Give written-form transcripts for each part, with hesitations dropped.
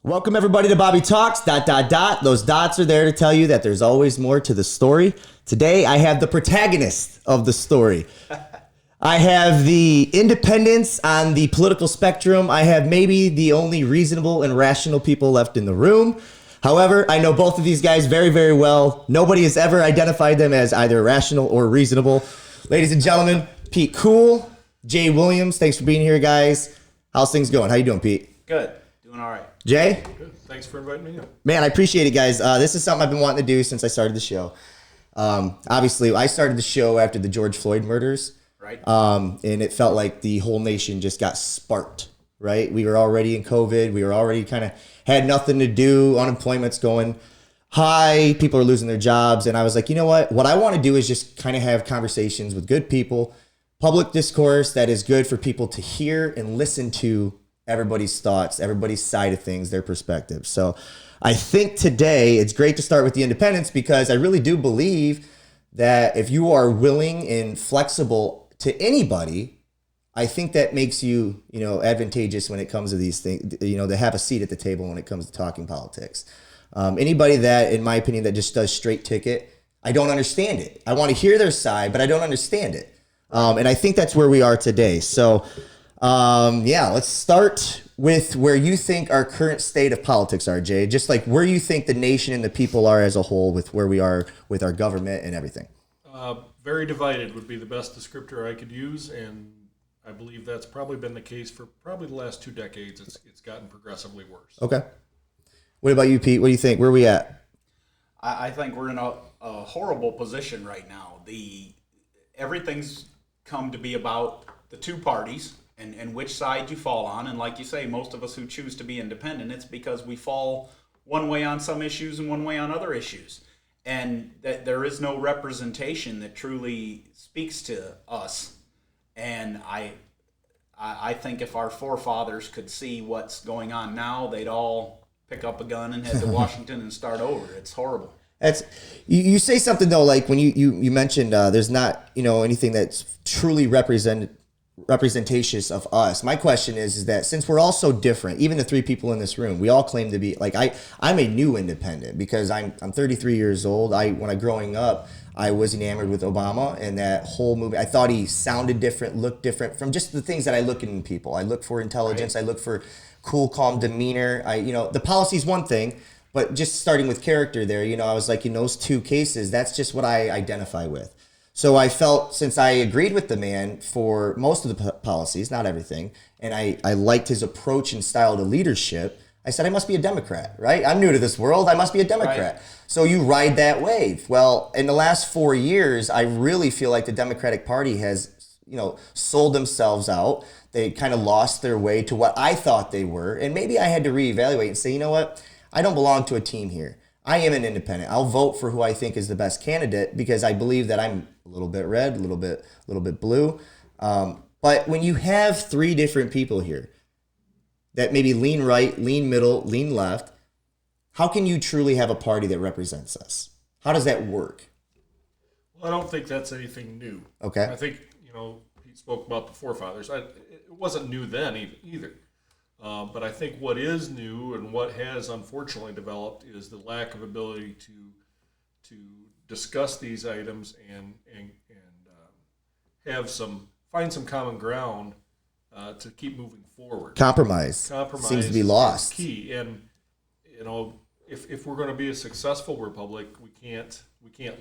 Welcome everybody to Bobby Talks, ... Those dots are there to tell you that there's always more to the story. Today, I have the protagonist of the story. I have the independents on the political spectrum. I have maybe the only reasonable and rational people left in the room. However, I know both of these guys very, very well. Nobody has ever identified them as either rational or reasonable. Ladies and gentlemen, Pete Cool, Jay Williams, thanks for being here, guys. How's things going? How you doing, Pete? Good. Doing all right. Jay? Good. Thanks for inviting me in. Man, I appreciate it, guys. This is something I've been wanting to do since I started the show. Obviously, I started the show after the George Floyd murders. Right. And it felt like the whole nation just got sparked, right? We were already in COVID. We were already kind of had nothing to do. Unemployment's going high. People are losing their jobs. And I was like, you know what? What I want to do is just kind of have conversations with good people, public discourse that is good for people to hear and listen to everybody's thoughts, everybody's side of things, their perspective. So I think today it's great to start with the independents because I really do believe that if you are willing and flexible to anybody, I think that makes you, advantageous when it comes to these things, to have a seat at the table when it comes to talking politics. Anybody that, in my opinion, that just does straight ticket, I don't understand it. I want to hear their side, but I don't understand it. And I think that's where we are today. So, let's start with where you think our current state of politics are, Jay. Just like where you think the nation and the people are as a whole with where we are with our government and everything. Very divided would be the best descriptor I could use, and I believe that's probably been the case for probably the last 2 decades. It's gotten progressively worse. Okay. What about you, Pete? What do you think? Where are we at? I think we're in a horrible position right now. Everything's come to be about the two parties and which side you fall on. And like you say, most of us who choose to be independent, it's because we fall one way on some issues and one way on other issues. And that there is no representation that truly speaks to us. And I think if our forefathers could see what's going on now, they'd all pick up a gun and head to Washington and start over. It's horrible. That's you say something though, like when you mentioned there's not anything that's truly representatious of us. My question is that since we're all so different, even the 3 people in this room, we all claim to be like I'm a new independent because I'm 33 years old. When I growing up, I was enamored with Obama and that whole movie. I thought he sounded different, looked different from just the things that I look in people. I look for intelligence. Right. I look for cool, calm demeanor. The policy is one thing, but just starting with character there, I was like, in those 2 cases, that's just what I identify with. So I felt, since I agreed with the man for most of the policies, not everything, and I liked his approach and style to leadership, I said, I must be a Democrat, right? I'm new to this world. I must be a Democrat. Right. So you ride that wave. Well, in the last 4 years, I really feel like the Democratic Party has, sold themselves out. They kind of lost their way to what I thought they were. And maybe I had to reevaluate and say, you know what? I don't belong to a team here. I am an independent. I'll vote for who I think is the best candidate because I believe that I'm a little bit red, a little bit blue. But when you have 3 different people here that maybe lean right, lean middle, lean left, how can you truly have a party that represents us? How does that work? Well, I don't think that's anything new. Okay. I think, he spoke about the forefathers. It wasn't new then either. But I think what is new and what has unfortunately developed is the lack of ability to discuss these items and find some common ground to keep moving forward. Compromise seems to be lost. Is key, and if we're going to be a successful republic, we can't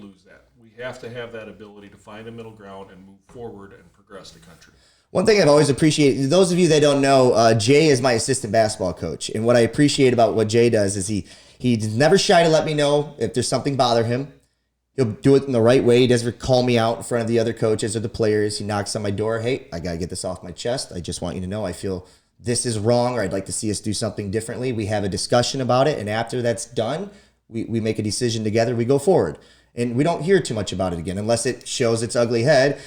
lose that. We have to have that ability to find a middle ground and move forward and progress the country. One thing I've always appreciated, those of you that don't know, Jay is my assistant basketball coach. And what I appreciate about what Jay does is he's never shy to let me know if there's something bother him. He'll do it in the right way. He doesn't call me out in front of the other coaches or the players. He knocks on my door. Hey, I got to get this off my chest. I just want you to know I feel this is wrong, or I'd like to see us do something differently. We have a discussion about it. And after that's done, we make a decision together. We go forward. And we don't hear too much about it again unless it shows its ugly head.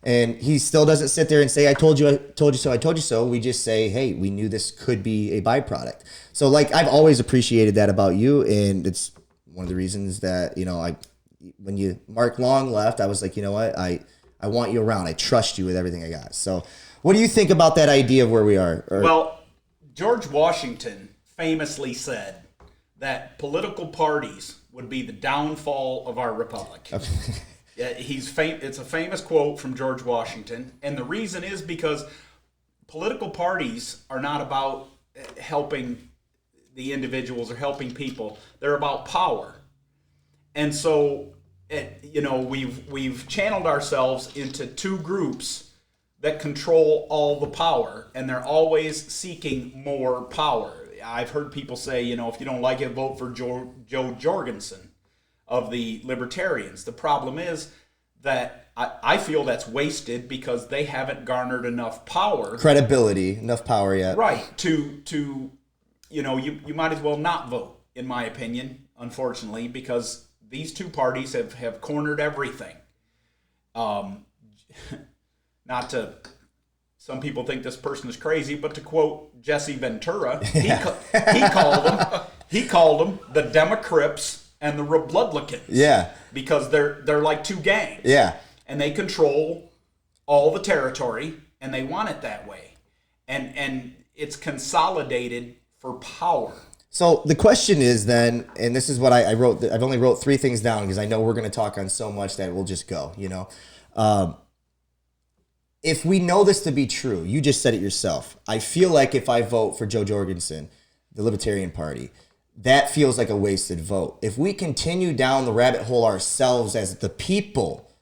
And he still doesn't sit there and say, I told you so. We just say, hey, we knew this could be a byproduct. So I've always appreciated that about you. And it's one of the reasons that, when Mark Long left, I was like, you know what? I want you around. I trust you with everything I got. So what do you think about that idea of where we are? Well, George Washington famously said that political parties would be the downfall of our republic. Yeah, it's a famous quote from George Washington, and the reason is because political parties are not about helping the individuals or helping people. They're about power. And so, we've channeled ourselves into two groups that control all the power, and they're always seeking more power. I've heard people say, if you don't like it, vote for Joe Jorgensen of the Libertarians. The problem is that I feel that's wasted because they haven't garnered enough power. Credibility, enough power yet. Right. You might as well not vote, in my opinion, unfortunately, because these two parties have cornered everything. Not to, some people think this person is crazy, but to quote Jesse Ventura, he called them the Democrips and the Republicans. Yeah. Because they're like two gangs. Yeah. And they control all the territory, and they want it that way. And it's consolidated for power. So the question is then, and this is what I wrote. I've only wrote 3 things down because I know we're going to talk on so much that we'll just go, if we know this to be true, you just said it yourself. I feel like if I vote for Joe Jorgensen, the Libertarian Party, that feels like a wasted vote. If we continue down the rabbit hole ourselves as the people,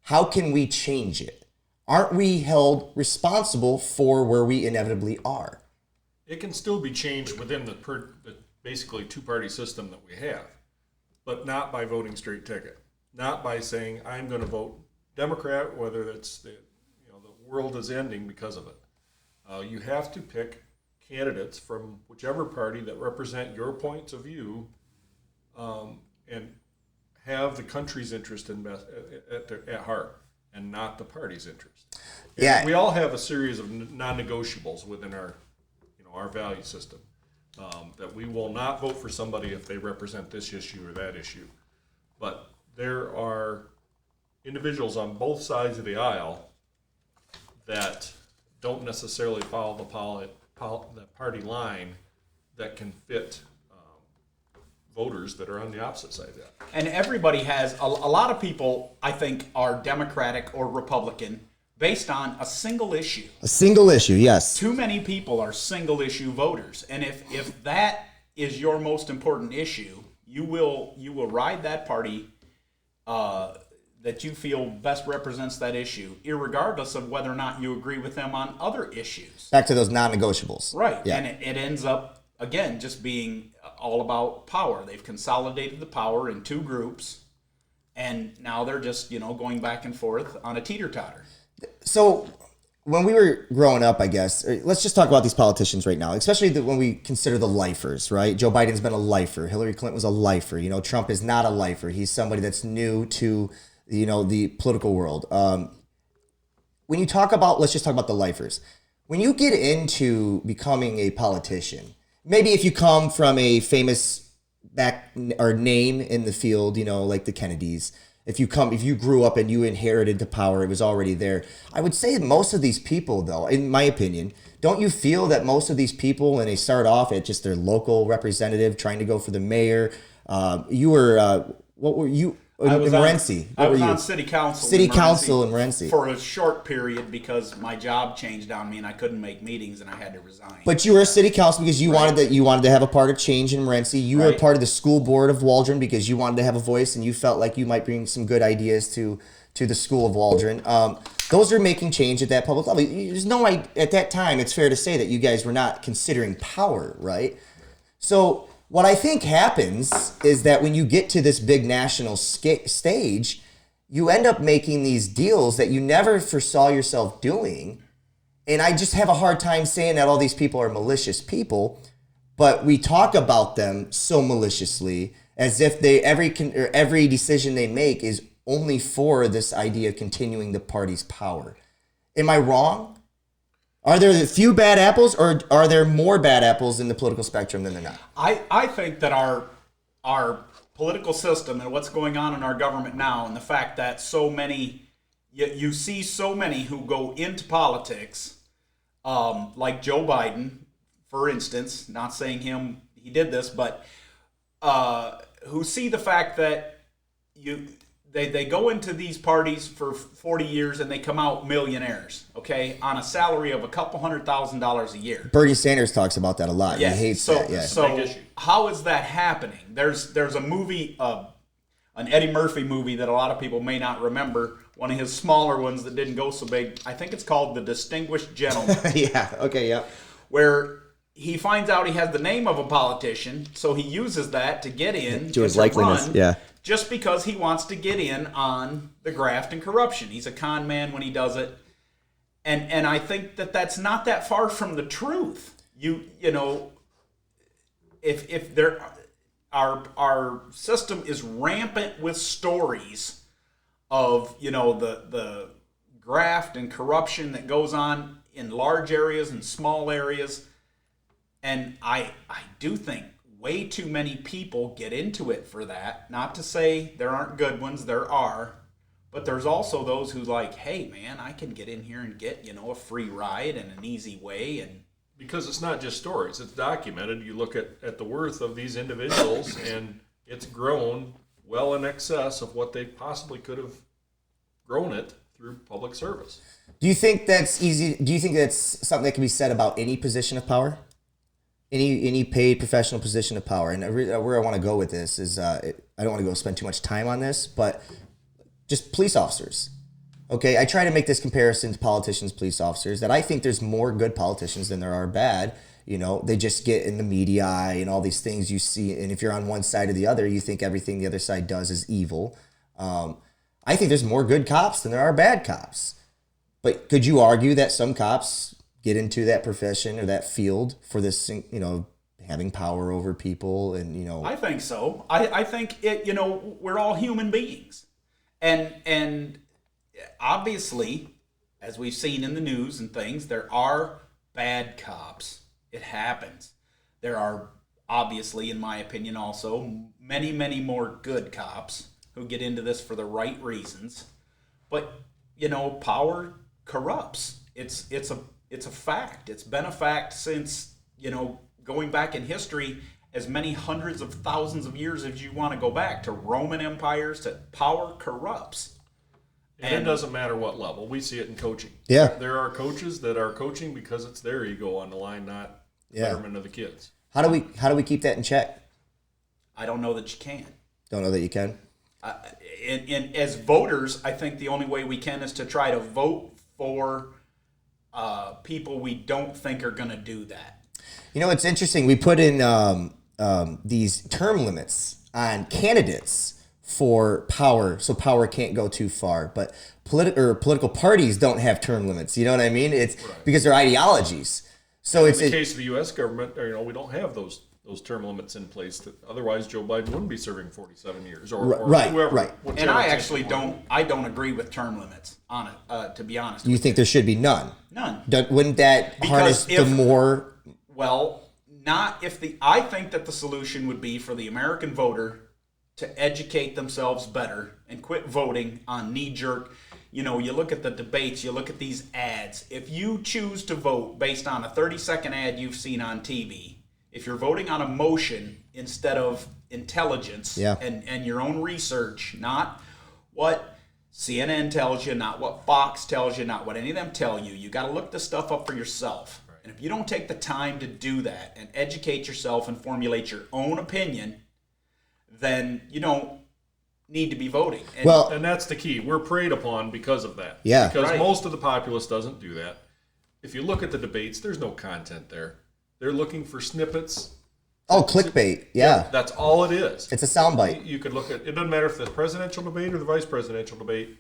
how can we change it? Aren't we held responsible for where we inevitably are? It can still be changed within the basically two-party system that we have, but not by voting straight ticket. Not by saying, I'm going to vote Democrat, whether it's the world is ending because of it. You have to pick candidates from whichever party that represent your points of view and have the country's interest at heart and not the party's interest. And we all have a series of non-negotiables within our value system that we will not vote for somebody if they represent this issue or that issue. But there are individuals on both sides of the aisle that don't necessarily follow the party line that can fit voters that are on the opposite side of that. And everybody has, a lot of people, I think, are Democratic or Republican based on a single issue. A single issue, yes. Too many people are single issue voters. And if that is your most important issue, you will ride that party that you feel best represents that issue, irregardless of whether or not you agree with them on other issues. Back to those non-negotiables. Right. Yeah. And it ends up, again, just being all about power. They've consolidated the power in two groups, and now they're just, going back and forth on a teeter-totter. So when we were growing up, I guess, let's just talk about these politicians right now, especially when we consider the lifers, right? Joe Biden's been a lifer. Hillary Clinton was a lifer. Trump is not a lifer. He's somebody that's new to the political world. When you talk about, let's just talk about the lifers. When you get into becoming a politician, maybe if you come from a famous name in the field, like the Kennedys, if you grew up and you inherited the power, it was already there. I would say that most of these people, though, in my opinion, don't you feel that most of these people, when they start off at just their local representative, trying to go for the mayor, what were you? I was Morenci. on city council. City council in Morenci for a short period because my job changed on me and I couldn't make meetings and I had to resign. But you were a city council because you wanted to have a part of change in Morenci. You were a part of the school board of Waldron because you wanted to have a voice and you felt like you might bring some good ideas to the school of Waldron. Those are making change at that public level. There's no way at that time. It's fair to say that you guys were not considering power, right? So what I think happens is that when you get to this big national stage, you end up making these deals that you never foresaw yourself doing. And I just have a hard time saying that all these people are malicious people, but we talk about them so maliciously as if every decision they make is only for this idea of continuing the party's power. Am I wrong? Are there a few bad apples, or are there more bad apples in the political spectrum than there not? I think that our political system and what's going on in our government now, and the fact that so many, you see so many who go into politics, like Joe Biden, for instance, not saying he did this, but who see the fact that they go into these parties for 40 years and they come out millionaires, okay, on a salary of a couple $100,000 a year. Bernie Sanders talks about that a lot. Yeah. He hates so, that. Yeah. So how is that happening? There's a movie, an Eddie Murphy movie that a lot of people may not remember. One of his smaller ones that didn't go so big. I think it's called The Distinguished Gentleman. Yeah. Okay. Yeah. Where he finds out he has the name of a politician, so he uses that to get in To his likeliness, run, yeah. just because he wants to get in on the graft and corruption. He's a con man when he does it, and I think that that's not that far from the truth. You know, if there our system is rampant with stories of, you know, the graft and corruption that goes on in large areas and small areas. And I do think way too many people get into it for that. Not to say there aren't good ones, there are. But there's also those who like, hey, man, I can get in here and get, you know, a free ride and an easy way. And because it's not just stories, it's documented. You look at the worth of these individuals, and it's grown well in excess of what they possibly could have grown it through public service. Do you think that's easy? Do you think that's something that can be said about any position of power? Any paid professional position of power? And where I want to go with this is, I don't want to go spend too much time on this, but just police officers. Okay, I try to make this comparison to politicians, police officers, that I think there's more good politicians than there are bad. You know, they just get in the media eye and all these things you see. And if you're on one side or the other, you think everything the other side does is evil. I think there's more good cops than there are bad cops. But could you argue that some cops get into that profession or that field for this, you know, having power over people and, you know? I think so. I think it, you know, we're all human beings. And obviously, as we've seen in the news and things, there are bad cops. It happens. There are obviously, in my opinion, also many, many more good cops who get into this for the right reasons. But, you know, power corrupts. It's a fact. It's been a fact since, you know, going back in history, as many hundreds of thousands of years as you want to go back to Roman empires, to power corrupts. And it doesn't matter what level. We see it in coaching. Yeah. There are coaches that are coaching because it's their ego on the line, not betterment of the kids. How do we keep that in check? I don't know that you can. Don't know that you can. And as voters, I think the only way we can is to try to vote for people we don't think are going to do that. You know, it's interesting. We put in these term limits on candidates for power, so power can't go too far. But political parties don't have term limits. You know what I mean? It's because they're ideologies. So in the case of the U.S. government, you know, we don't have those term limits in place. That otherwise, Joe Biden wouldn't be serving 47 years or whoever. Right. And I actually don't agree with term limits. To be honest, You think there should be none? None. Wouldn't that harness the more? Well, not if I think that the solution would be for the American voter to educate themselves better and quit voting on knee-jerk. You know, you look at the debates, you look at these ads. If you choose to vote based on a 30-second ad you've seen on TV, if you're voting on emotion instead of intelligence and your own research, not what CNN tells you, not what Fox tells you, not what any of them tell you, you got to look this stuff up for yourself. Right. And if you don't take the time to do that and educate yourself and formulate your own opinion, then you don't need to be voting. And that's the key. We're preyed upon because of that. Yeah. Because most of the populace doesn't do that. If you look at the debates, there's no content there. They're looking for snippets. Oh, clickbait. Yeah. That's all it is. It's a soundbite. You could look at, it doesn't matter if the presidential debate or the vice presidential debate,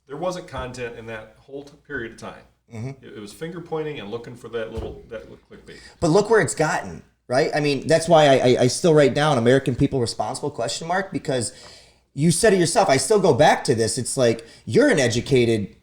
there wasn't content in that whole period of time. Mm-hmm. It was finger pointing and looking for that little clickbait. But look where it's gotten, right? I mean, that's why I still write down American people responsible ? Because you said it yourself. I still go back to this. It's like you're an educated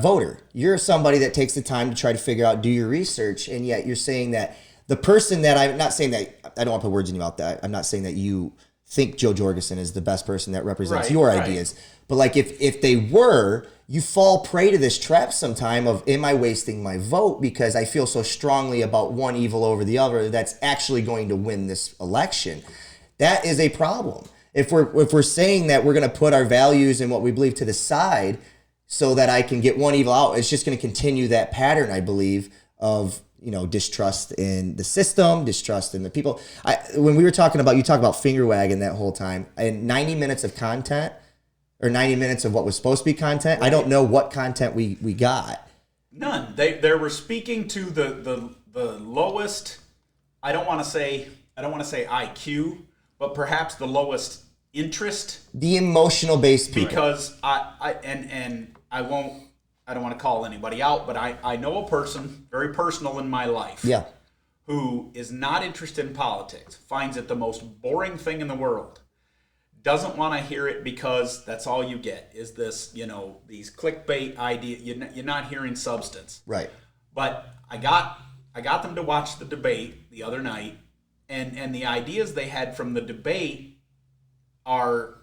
voter. You're somebody that takes the time to try to figure out, do your research, and yet you're saying that the person that I'm not saying that I don't want to put words in your mouth. That I'm not saying that you think Joe Jorgensen is the best person that represents your ideas. But like if they were, you fall prey to this trap sometime of, am I wasting my vote because I feel so strongly about one evil over the other that's actually going to win this election? That is a problem. If we're saying that we're going to put our values and what we believe to the side so that I can get one evil out, it's just going to continue that pattern, I believe, of, you know, distrust in the system, distrust in the people. When we were talking about, you talk about finger wagging that whole time, and 90 minutes of content, or 90 minutes of what was supposed to be content, I don't know what content we got. None. They were speaking to the lowest, I don't want to say IQ, but perhaps the lowest interest. The emotional based people. Because I don't want to call anybody out, but I know a person, very personal in my life, Yeah. who is not interested in politics, finds it the most boring thing in the world, doesn't want to hear it because that's all you get is this, you know, these clickbait ideas. You're not hearing substance. Right. But I got them to watch the debate the other night, and the ideas they had from the debate are,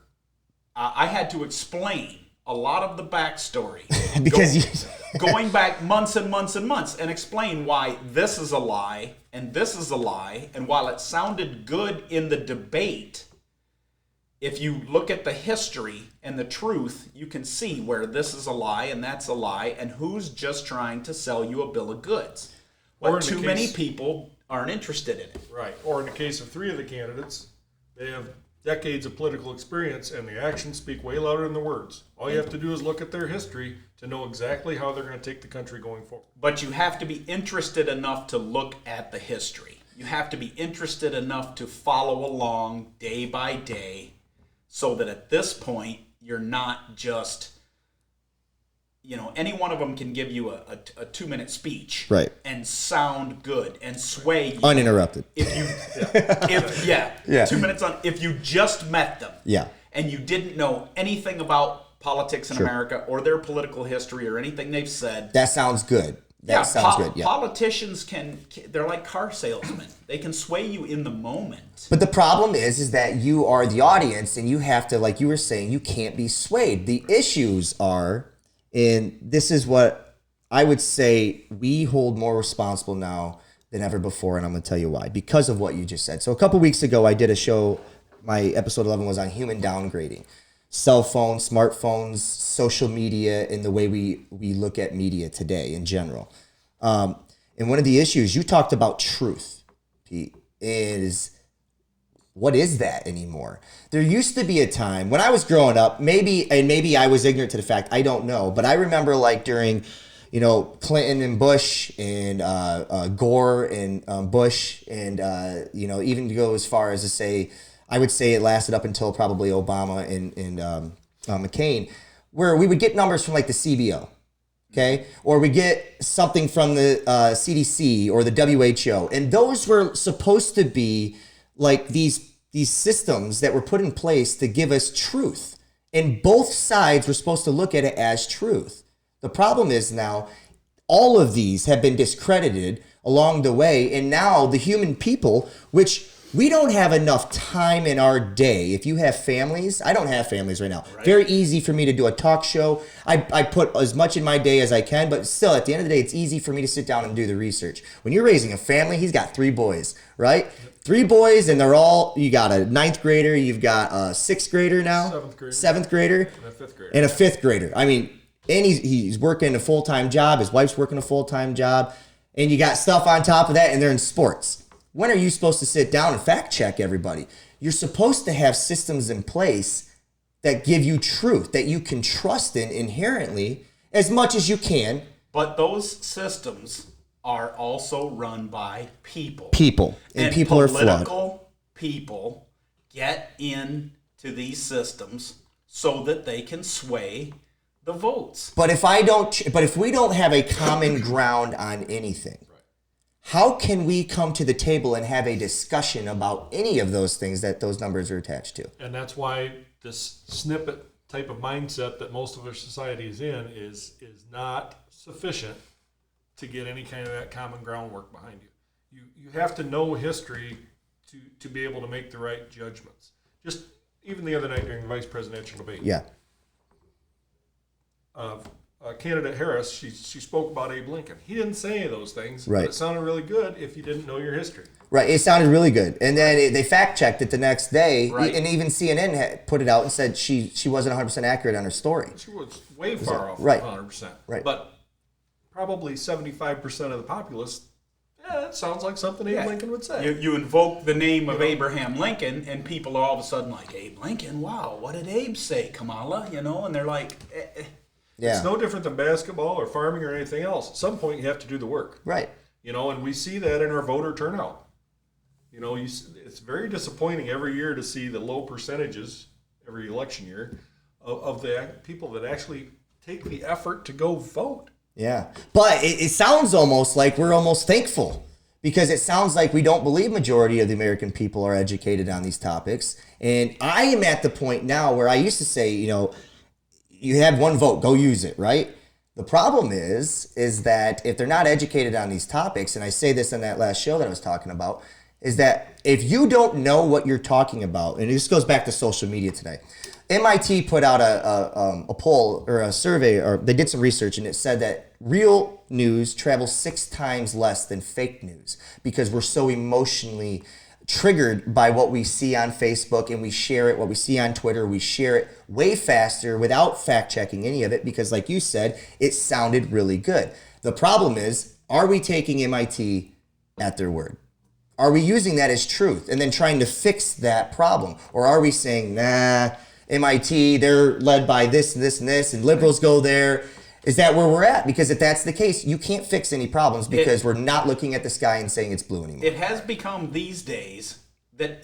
I had to explain a lot of the backstory Because going back months and months and months, and explain why this is a lie and this is a lie. And while it sounded good in the debate, if you look at the history and the truth, you can see where this is a lie and that's a lie, and who's just trying to sell you a bill of goods. But too many people aren't interested in it. Right. Or in the case of 3 of the candidates, they have decades of political experience, and the actions speak way louder than the words. All you have to do is look at their history to know exactly how they're going to take the country going forward. But you have to be interested enough to look at the history. You have to be interested enough to follow along day by day, so that at this point, you're not just, you know, any one of them can give you a 2-minute speech, right, and sound good and sway you uninterrupted. If you, 2 minutes on, if you just met them, and you didn't know anything about politics in America or their political history or anything they've said, that sounds good. That sounds good. Yeah. Politicians they're like car salesmen. They can sway you in the moment. But the problem is that you are the audience, and you have to, like you were saying, you can't be swayed. The issues are, and this is what I would say we hold more responsible now than ever before, and I'm going to tell you why. Because of what you just said. So a couple weeks ago, I did a show, my episode 11 was on human downgrading. Cell phones, smartphones, social media, and the way we look at media today in general. And one of the issues, you talked about truth, Pete, is what is that anymore? There used to be a time when I was growing up, maybe I was ignorant to the fact, I don't know, but I remember like during, you know, Clinton and Bush and Gore and Bush and, you know, even to go as far as to say, I would say it lasted up until probably Obama and McCain, where we would get numbers from like the CBO, okay? Or we get something from the CDC or the WHO. And those were supposed to be like these systems that were put in place to give us truth. And both sides were supposed to look at it as truth. The problem is now all of these have been discredited along the way. And now the human people, which we don't have enough time in our day. If you have families, I don't have families right now. Right. Very easy for me to do a talk show. I put as much in my day as I can, but still at the end of the day, it's easy for me to sit down and do the research. When you're raising a family, he's got 3 boys, right? 3 boys, and they're all, you got a 9th grader, you've got a 6th grader now, 7th grader, and a 5th grader. And a 5th grader. I mean, and he's working a full-time job. His wife's working a full-time job. And you got stuff on top of that, and they're in sports. When are you supposed to sit down and fact check everybody? You're supposed to have systems in place that give you truth, that you can trust in inherently as much as you can. But those systems are also run by people. And people are flawed. Political people get into these systems so that they can sway the votes. But if we don't have a common ground on anything, how can we come to the table and have a discussion about any of those things that those numbers are attached to? And that's why this snippet type of mindset that most of our society is in is not sufficient to get any kind of that common groundwork behind you. You have to know history to be able to make the right judgments. Just even the other night during the vice presidential debate. Yeah. candidate Harris, she spoke about Abe Lincoln. He didn't say any of those things. Right. But it sounded really good if you didn't know your history. Right, it sounded really good, and then they fact checked it the next day, Right. and even CNN had put it out and said she wasn't 100% accurate on her story. She was way far off Right. 100%. Right. But probably 75% of the populace, that sounds like something Abe Lincoln would say. You invoke the name of Abraham Lincoln, and people are all of a sudden like, Abe Lincoln? Wow, what did Abe say, Kamala? And they're like, Yeah, It's no different than basketball or farming or anything else. At some point, you have to do the work. right. And we see that in our voter turnout. It's very disappointing every year to see the low percentages every election year of the people that actually take the effort to go vote. Yeah, but it sounds almost like we're almost thankful because it sounds like we don't believe majority of the American people are educated on these topics. And I am at the point now where I used to say, you have one vote, go use it, right? The problem is that if they're not educated on these topics, and I say this in that last show that I was talking about, is that if you don't know what you're talking about, and this goes back to social media today, MIT put out a poll or a survey, or they did some research, and it said that real news travels 6 times less than fake news because we're so emotionally triggered by what we see on Facebook, and we share it, what we see on Twitter, we share it way faster without fact checking any of it because, like you said, it sounded really good. The problem is, are we taking MIT at their word? Are we using that as truth and then trying to fix that problem? Or are we saying, nah, MIT, they're led by this, and this, and this, and liberals go there? Is that where we're at? Because if that's the case, you can't fix any problems because we're not looking at the sky and saying it's blue anymore. it has become these days that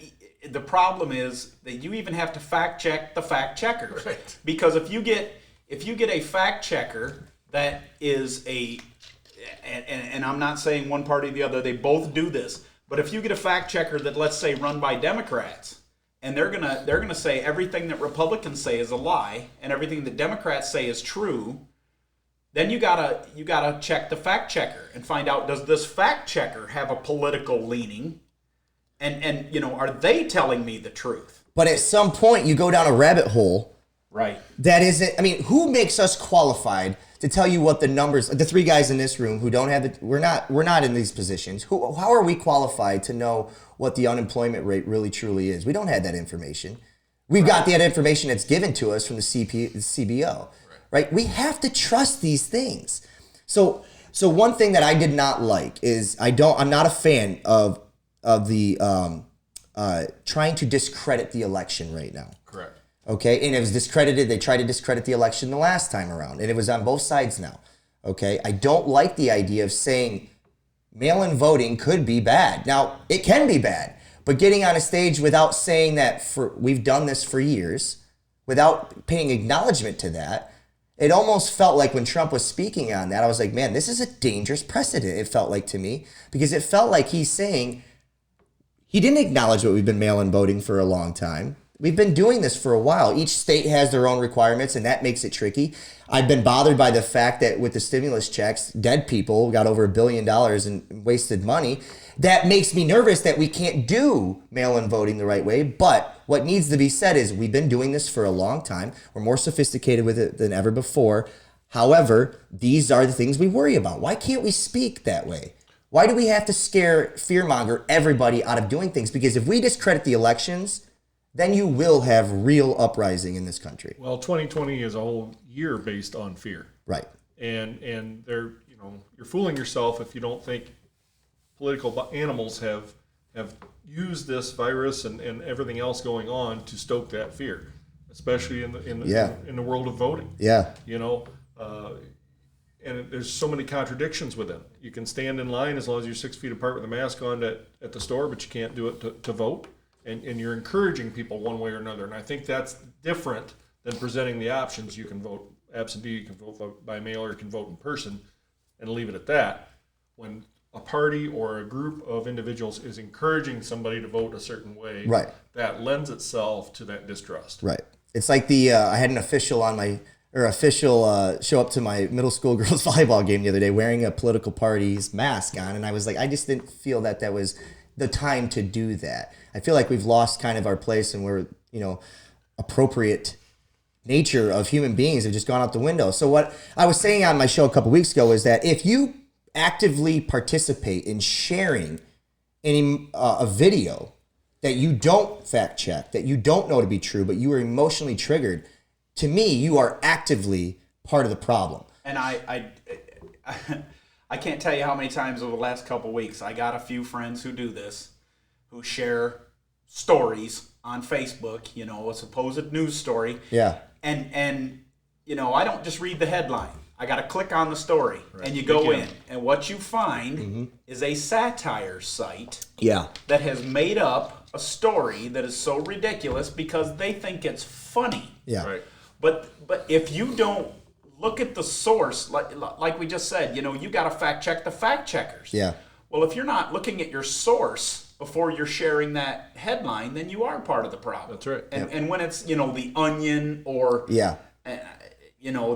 the problem is that you even have to fact check the fact checkers. Right. Because if you get a fact checker that is and I'm not saying one party or the other, they both do this, but if you get a fact checker that, let's say, run by Democrats, and they're gonna say everything that Republicans say is a lie and everything that Democrats say is true, then you gotta check the fact checker and find out, does this fact checker have a political leaning, and are they telling me the truth? But at some point, you go down a rabbit hole. Right. That isn't, I mean, who makes us qualified to tell you what the numbers, the 3 guys in this room who don't have we're not in these positions. How are we qualified to know what the unemployment rate really truly is? We don't have that information. We've got that information that's given to us from the CBO, right? We have to trust these things. So one thing that I did not like is I'm not a fan of the trying to discredit the election right now. Correct. Okay, and it was discredited. They tried to discredit the election the last time around, and it was on both sides now. Okay, I don't like the idea of saying mail-in voting could be bad. Now, it can be bad, but getting on a stage without saying that we've done this for years, without paying acknowledgement to that, it almost felt like when Trump was speaking on that, I was like, man, this is a dangerous precedent, it felt like to me, because it felt like he's saying he didn't acknowledge what we've been mail-in voting for a long time. We've been doing this for a while. Each state has their own requirements, and that makes it tricky. I've been bothered by the fact that with the stimulus checks, dead people got over $1 billion in wasted money. That makes me nervous that we can't do mail-in voting the right way. But what needs to be said is we've been doing this for a long time. We're more sophisticated with it than ever before. However, these are the things we worry about. Why can't we speak that way? Why do we have to fearmonger everybody out of doing things? Because if we discredit the elections, then you will have real uprising in this country. Well, 2020 is a whole year based on fear. Right. And you're fooling yourself if you don't think political animals have used this virus and everything else going on to stoke that fear, especially in the world of voting. Yeah. And there's so many contradictions with it. You can stand in line as long as you're 6 feet apart with a mask on at the store, but you can't do it to vote. And you're encouraging people one way or another. And I think that's different than presenting the options. You can vote absentee, you can vote by mail, or you can vote in person, and leave it at that. When a party or a group of individuals is encouraging somebody to vote a certain way, right, that lends itself to that distrust. Right. It's like I had an official show up to my middle school girls volleyball game the other day wearing a political party's mask on, and I was like, I just didn't feel that was the time to do that. I feel like we've lost kind of our place, and we're, appropriate nature of human beings have just gone out the window. So what I was saying on my show a couple weeks ago is that if you actively participate in sharing a video that you don't fact check, that you don't know to be true, but you are emotionally triggered, to me, you are actively part of the problem. And I can't tell you how many times over the last couple weeks I got a few friends who do this, who share stories on Facebook, a supposed news story. Yeah. And I don't just read the headline. I got to click on the story, and you go in, and what you find is a satire site that has made up a story that is so ridiculous because they think it's funny. Yeah. Right. But if you don't look at the source, like we just said, you got to fact check the fact checkers. Yeah. Well, if you're not looking at your source before you're sharing that headline, then you are part of the problem. That's right. And when it's, the Onion or,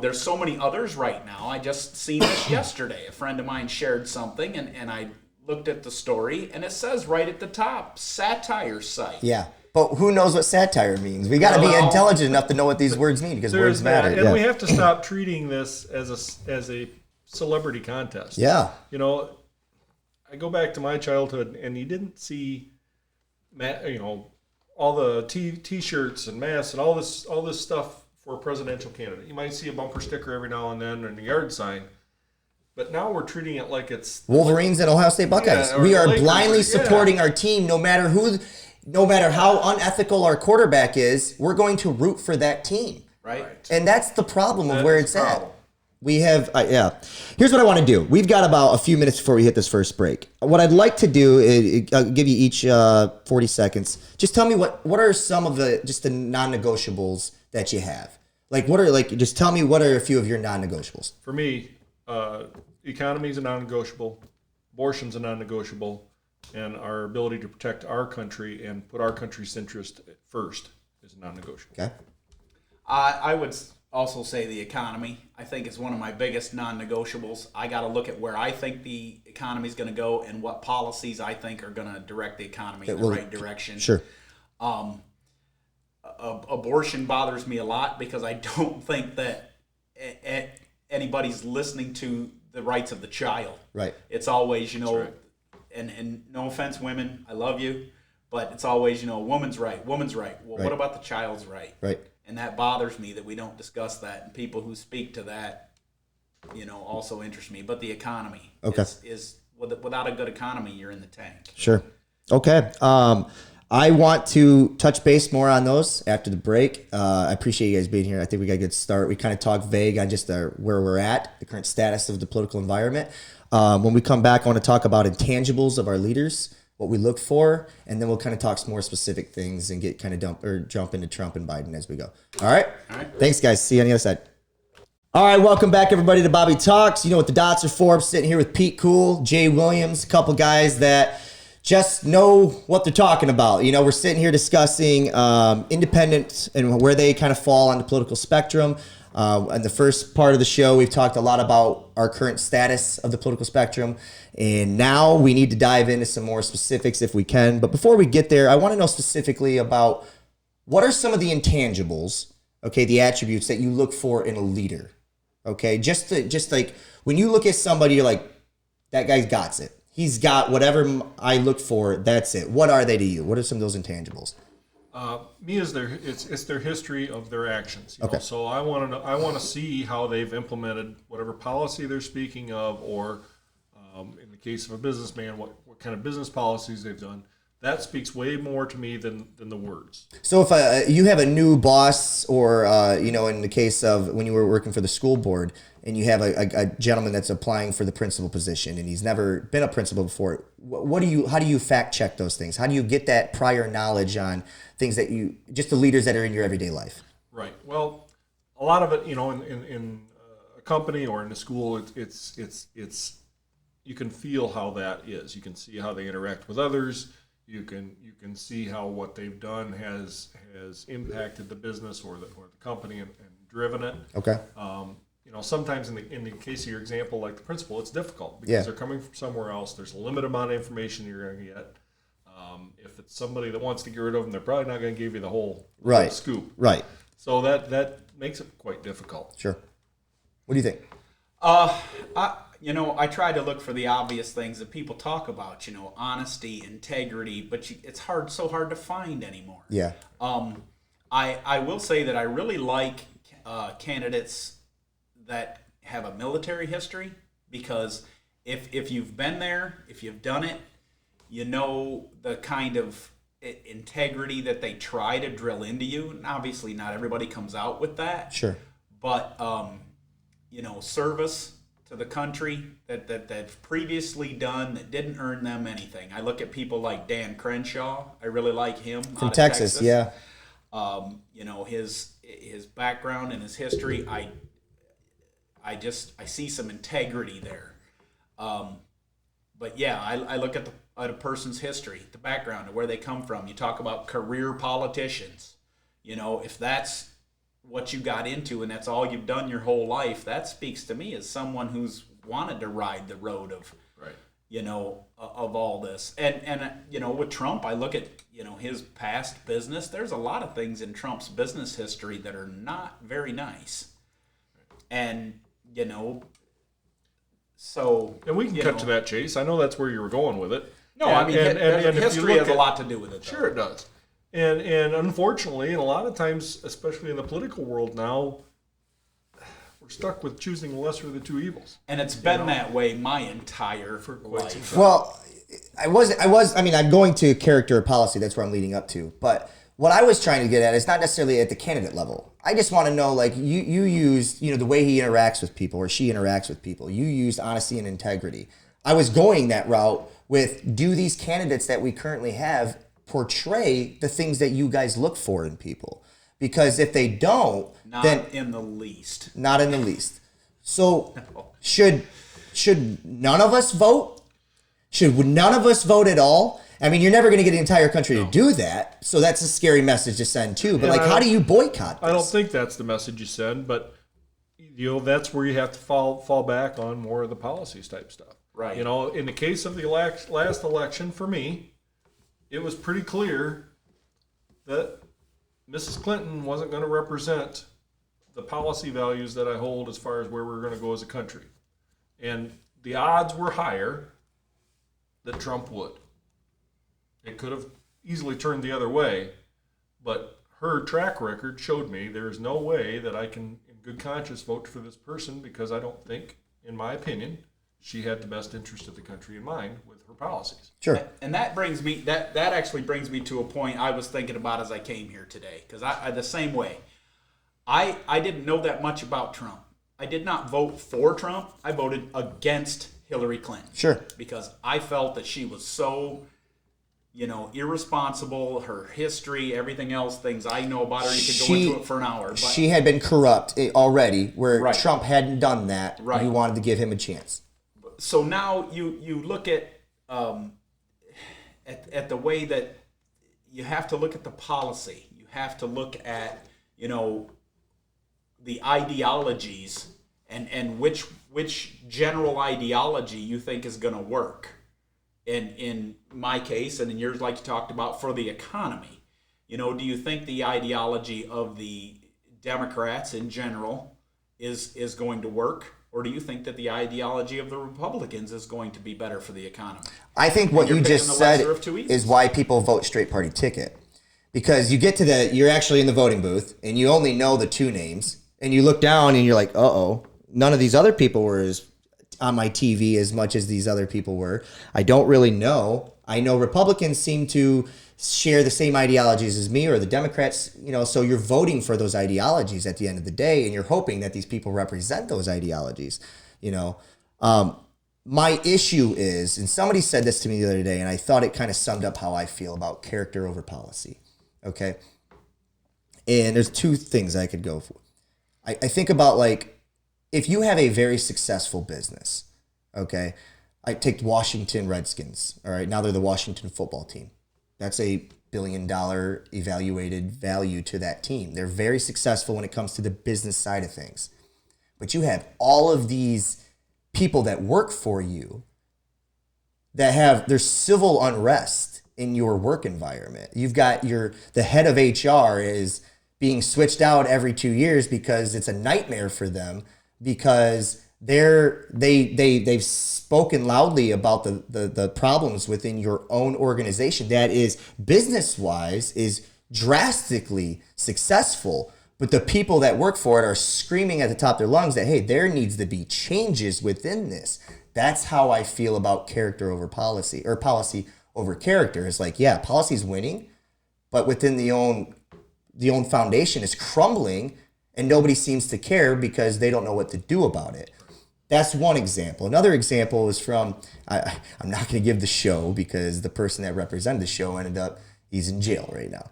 there's so many others right now. I just seen this yesterday. A friend of mine shared something, and I looked at the story, and it says right at the top, satire site. Yeah. But who knows what satire means? We got to be intelligent enough to know what these words mean because words matter. And we have to stop treating this as a celebrity contest. Yeah. I go back to my childhood, and you didn't see, all the T-shirts and masks and all this stuff for a presidential candidate. You might see a bumper sticker every now and then and a yard sign, but now we're treating it like it's Wolverines and Ohio State Buckeyes. We are blindly supporting our team, no matter how unethical our quarterback is. We're going to root for that team, right? And that's the problem of where it's at. We have, Here's what I want to do. We've got about a few minutes before we hit this first break. What I'd like to do is give you each 40 seconds. Just tell me what are some of the non-negotiables that you have. Just tell me what are a few of your non-negotiables. For me, economy is a non-negotiable, abortion's a non-negotiable, and our ability to protect our country and put our country's interest first is a non-negotiable. Okay. I would also say the economy. I think it's one of my biggest non-negotiables. I got to look at where I think the economy is going to go and what policies I think are going to direct the economy in the right direction. Sure. Abortion bothers me a lot because I don't think that anybody's listening to the rights of the child. Right. It's always, right. and no offense, women, I love you, but it's always, woman's right. Well, right. What about the child's right? Right. And that bothers me that we don't discuss that, and people who speak to that, also interest me. But the economy is without a good economy, you're in the tank. Sure. Okay. I want to touch base more on those after the break. I appreciate you guys being here. I think we got a good start. We kind of talked vague on just where we're at, the current status of the political environment. When we come back, I want to talk about intangibles of our leaders, what we look for, and then we'll kind of talk some more specific things and get kind of jump into Trump and Biden as we go. All right? Thanks, guys. See you on the other side. All right, welcome back, everybody, to Bobby Talks. You know what the dots are for. I'm sitting here with Pete Cool, Jay Williams, a couple guys that just know what they're talking about. We're sitting here discussing independents and where they kind of fall on the political spectrum. In the first part of the show, we've talked a lot about our current status of the political spectrum, and now we need to dive into some more specifics if we can. But before we get there, I want to know specifically about what are some of the intangibles, okay, the attributes that you look for in a leader, okay? Just like when you look at somebody, you're like, that guy's got it. He's got whatever I look for. That's it. What are they to you? What are some of those intangibles? It's their history of their actions. Okay. So I want to see how they've implemented whatever policy they're speaking of, or in the case of a businessman, what kind of business policies they've done. That speaks way more to me than the words. So if you have a new boss, or in the case of when you were working for the school board, and you have a gentleman that's applying for the principal position, and he's never been a principal before, how do you fact check those things? How do you get that prior knowledge on things that just the leaders that are in your everyday life? Right. Well, a lot of it, in a company or in a school, it's you can feel how that is. You can see how they interact with others. You can see how what they've done has impacted the business or the company and driven it. Okay. Sometimes in the case of your example, like the principal, it's difficult because they're coming from somewhere else. There's a limited amount of information you're going to get. If it's somebody that wants to get rid of them, they're probably not going to give you the whole scoop. Right. So that makes it quite difficult. Sure. What do you think? I try to look for the obvious things that people talk about, honesty, integrity, but it's so hard to find anymore. Yeah. I will say that I really like candidates that have a military history, because if you've been there, if you've done it, the kind of integrity that they try to drill into you. And obviously not everybody comes out with that. Sure. But, service to the country that they've previously done that didn't earn them anything. I look at people like Dan Crenshaw. I really like him. From Texas, yeah. His background and his history, I see some integrity there. But yeah, I look at a person's history, the background, and where they come from. You talk about career politicians. If that's what you got into and that's all you've done your whole life, that speaks to me as someone who's wanted to ride the road of, right, of all this. And with Trump, I look at, his past business. There's a lot of things in Trump's business history that are not very nice. And, so. And we can cut to that, Chase. I know that's where you were going with it. No, and history has a lot to do with it. Sure, it does. And unfortunately, and a lot of times, especially in the political world now, we're stuck with choosing the lesser of the two evils. And it's been that way my entire life. Well, I'm going to character or policy. That's where I'm leading up to. But what I was trying to get at is not necessarily at the candidate level. I just want to know, like, you used, the way he interacts with people or she interacts with people. You used honesty and integrity. I was going that route with, do these candidates that we currently have portray the things that you guys look for in people? Because if they don't, not in the least. So should none of us vote? Should none of us vote at all? I mean, you're never going to get the entire country to do that, so that's a scary message to send too. But how do you boycott this? I don't think that's the message you send, but that's where you have to fall back on more of the policies type stuff. Right. In the case of the last election, for me, it was pretty clear that Mrs. Clinton wasn't going to represent the policy values that I hold as far as where we're going to go as a country. And the odds were higher that Trump would. It could have easily turned the other way, but her track record showed me there is no way that I can, in good conscience, vote for this person, because I don't think, in my opinion, she had the best interest of the country in mind with her policies. Sure. And that brings me, that actually brings me to a point I was thinking about as I came here today. Because I the same way. I didn't know that much about Trump. I did not vote for Trump. I voted against Hillary Clinton. Sure. Because I felt that she was so, irresponsible, her history, everything else, things I know about her. You could go into it for an hour. But she had been corrupt already, where Right. Trump hadn't done that. Right. You wanted to give him a chance. So now you look at the way that you have to look at the policy. You have to look at the ideologies and which general ideology you think is going to work. In my case, and in yours, like you talked about, for the economy. Do you think the ideology of the Democrats in general is going to work? Or do you think that the ideology of the Republicans is going to be better for the economy? I think what you just said lesser of two evils. is why people vote straight party ticket. Because you get to you're actually in the voting booth, and you only know the two names, and you look down and you're like, uh-oh, none of these other people were as on my TV as much as these other people were. I don't really know. I know Republicans seem to share the same ideologies as me, or the Democrats, so you're voting for those ideologies at the end of the day, and you're hoping that these people represent those ideologies. My issue is, and somebody said this to me the other day, and I thought it kind of summed up how I feel about character over policy. Okay. And there's two things I could go for. I think about, like, if you have a very successful business, okay, I take Washington Redskins, all right, now they're the Washington football team. That's a $1 billion evaluated value to that team. They're very successful when it comes to the business side of things. But you have all of these people that work for you that have their civil unrest in your work environment. You've got the head of HR is being switched out every 2 years because it's a nightmare for them, because they've spoken loudly about the problems within your own organization that is business wise is drastically successful, but the people that work for it are screaming at the top of their lungs that, hey, there needs to be changes within this. That's how I feel about character over policy, or policy over character. It's like, yeah, policy's winning, but within the own foundation is crumbling, and nobody seems to care because they don't know what to do about it. That's one example. Another example is from, I'm not going to give the show because the person that represented the show he's in jail right now.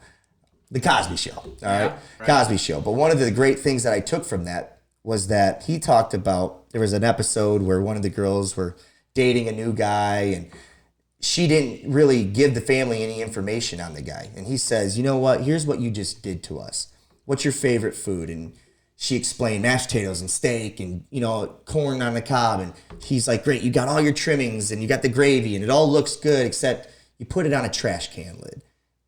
The Cosby Show, all right? Cosby Show. But one of the great things that I took from that was that he talked about, there was an episode where one of the girls were dating a new guy, and she didn't really give the family any information on the guy. And he says, you know what? Here's what you just did to us. What's your favorite food? And she explained mashed potatoes and steak and, corn on the cob. And he's like, great, you got all your trimmings and you got the gravy and it all looks good, except you put it on a trash can lid.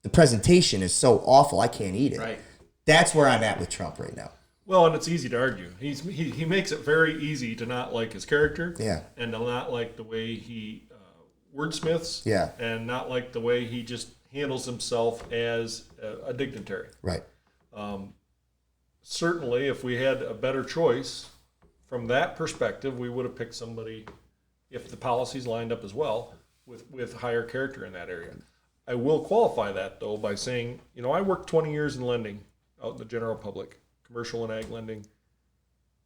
The presentation is so awful, I can't eat it. Right. That's where I'm at with Trump right now. Well, and it's easy to argue. He makes it very easy to not like his character, Yeah. and to not like the way he wordsmiths, Yeah. and not like the way he just handles himself as a dignitary. Right. Certainly, if we had a better choice from that perspective, we would have picked somebody, if the policies lined up as well, with higher character in that area. I will qualify that, though, by saying, I worked 20 years in lending out in the general public, commercial and ag lending.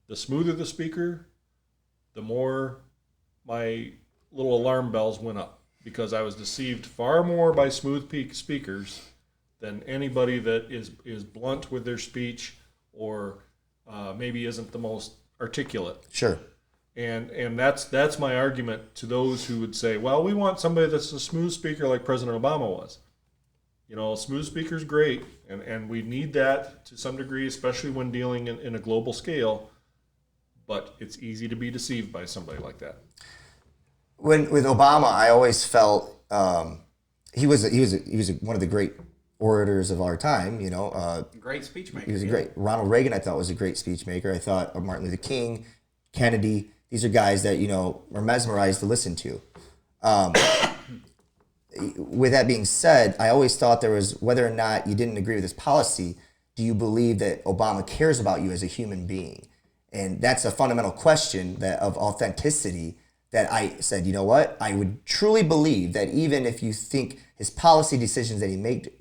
The smoother the speaker, the more my little alarm bells went up, because I was deceived far more by smooth speakers than anybody that is blunt with their speech or maybe isn't the most articulate. Sure. And that's my argument to those who would say, well, we want somebody that's a smooth speaker like President Obama was. A smooth speaker's great, and we need that to some degree, especially when dealing in a global scale, but it's easy to be deceived by somebody like that. With Obama, I always felt he was one of the great orators of our time. Great speech maker. He was a great. Ronald Reagan, I thought, was a great speech maker. I thought of Martin Luther King, Kennedy. These are guys that were mesmerized to listen to. With that being said, I always thought there was, whether or not you didn't agree with his policy, do you believe that Obama cares about you as a human being? And that's a fundamental question of authenticity that I said, you know what? I would truly believe that even if you think his policy decisions that he made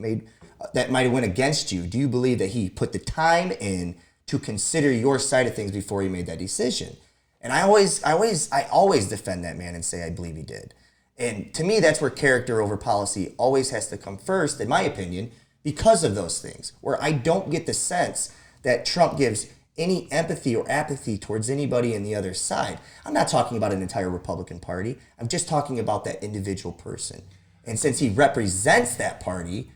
that might have went against you, do you believe that he put the time in to consider your side of things before he made that decision? And I always defend that man and say I believe he did. And to me, that's where character over policy always has to come first, in my opinion, because of those things, where I don't get the sense that Trump gives any empathy or apathy towards anybody on the other side. I'm not talking about an entire Republican Party. I'm just talking about that individual person. And since he represents that party,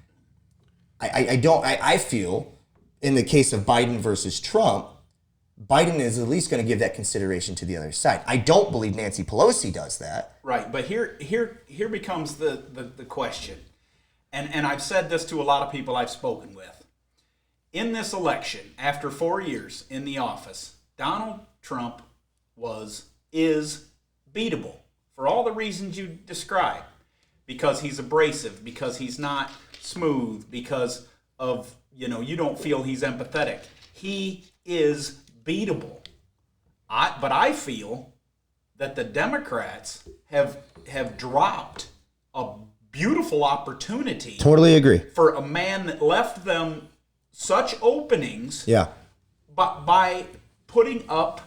I feel, in the case of Biden versus Trump, Biden is at least going to give that consideration to the other side. I don't believe Nancy Pelosi does that. Right, but here becomes the question. And I've said this to a lot of people I've spoken with. In this election, after 4 years in the office, Donald Trump is beatable for all the reasons you described. Because he's abrasive, because he's not smooth, because of, you don't feel he's empathetic. He is beatable. But I feel that the Democrats have dropped a beautiful opportunity. Totally agree. For a man that left them such openings. Yeah. But by putting up,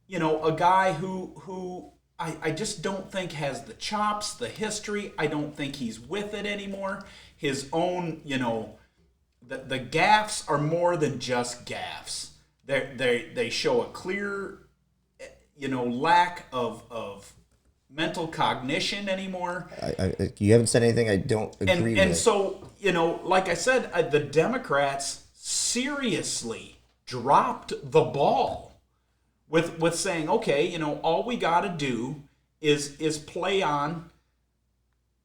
a guy who I just don't think has the chops, the history. I don't think he's with it anymore. His own, the gaffes are more than just gaffes. They show a clear, lack of mental cognition anymore. You haven't said anything I don't agree with. And so, like I said, the Democrats seriously dropped the ball with saying, okay, all we got to do is play on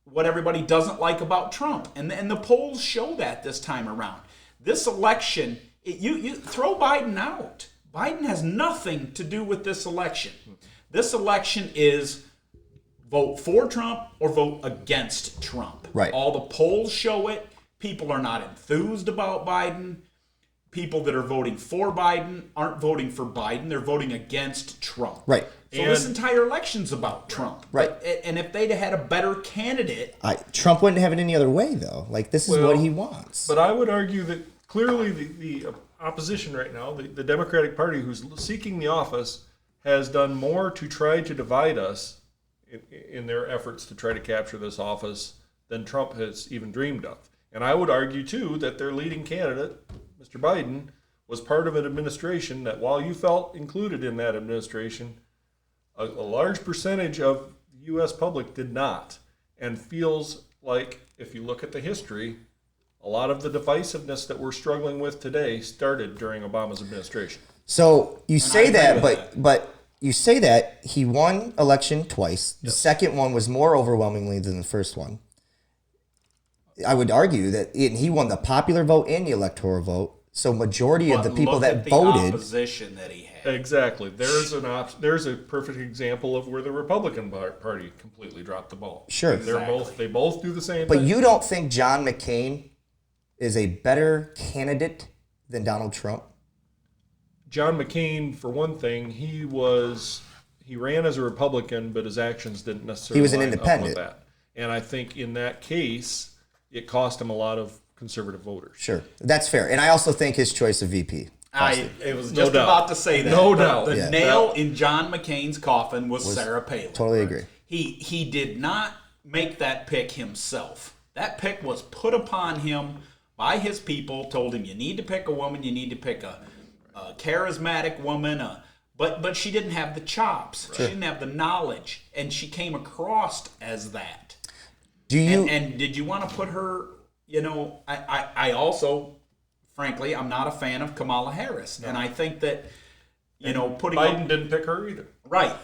what everybody doesn't like about Trump. And the polls show that this time around. This election, you throw Biden out. Biden has nothing to do with this election. This election is vote for Trump or vote against Trump. Right. All the polls show it. People are not enthused about Biden. People that are voting for Biden aren't voting for Biden. They're voting against Trump. Right. So this entire election's about Trump. Right. And if they'd had a better candidate. Trump wouldn't have it any other way, though. Like, this is what he wants. But I would argue that clearly the opposition right now, the Democratic Party who's seeking the office, has done more to try to divide us in their efforts to try to capture this office than Trump has even dreamed of. And I would argue, too, that their leading candidate, Mr. Biden, was part of an administration that, while you felt included in that administration, a large percentage of the U.S. public did not, and feels like, if you look at the history, a lot of the divisiveness that we're struggling with today started during Obama's administration. So you say that, that. but you say that he won election twice. The second one was more overwhelmingly than the first one. I would argue that he won the popular vote and the electoral vote. So majority of the people that voted, opposition that he had. Exactly. There's a perfect example of where the Republican Party completely dropped the ball. Sure. They both do the same but thing. you don't think John McCain is a better candidate than Donald Trump? John McCain, for one thing, he ran as a Republican, but his actions didn't necessarily He was an line up independent. with that. And I think in that case, it cost him a lot of conservative voters. Sure, that's fair. And I also think his choice of VP. It was just about to say that. No doubt. The nail in John McCain's coffin was Sarah Palin. Totally agree. He did not make that pick himself. That pick was put upon him by his people, told him, you need to pick a woman, you need to pick a charismatic woman, but she didn't have the chops. She didn't have the knowledge, and she came across as that. And did you want to put her, I also, frankly, I'm not a fan of Kamala Harris. No. And I think that, Biden didn't pick her either. Right.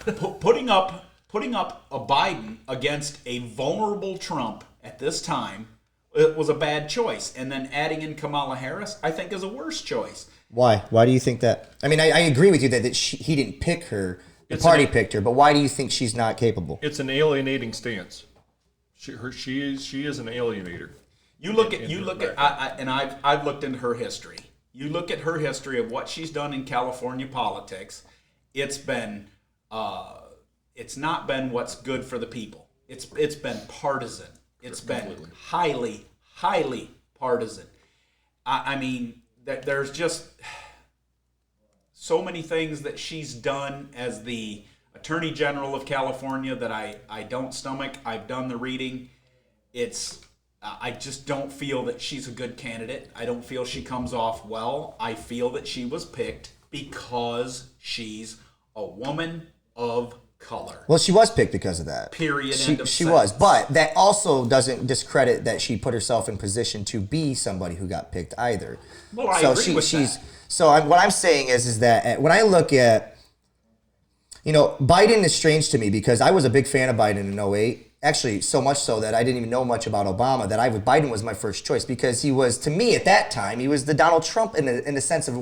Putting up a Biden against a vulnerable Trump at this time, it was a bad choice. And then adding in Kamala Harris, I think, is a worse choice. Why? Why do you think that? I mean, I agree with you that he didn't pick her. The party picked her. But why do you think she's not capable? It's an alienating stance. She is an alienator. You look at and I've looked into her history. You look at her history of what she's done in California politics. It's not been what's good for the people. It's been partisan. It's been highly partisan. I mean, there's just so many things that she's done as the Attorney General of California that I don't stomach. I've done the reading. I just don't feel that she's a good candidate. I don't feel she comes off well. I feel that she was picked because she's a woman of color. Well, she was picked because of that. Period. She was. But that also doesn't discredit that she put herself in position to be somebody who got picked either. Well, I agree with that. So what I'm saying is that when I look at, Biden is strange to me because I was a big fan of Biden in 2008. Actually, so much so that I didn't even know much about Obama, Biden was my first choice because he was, to me at that time, he was the Donald Trump in the sense of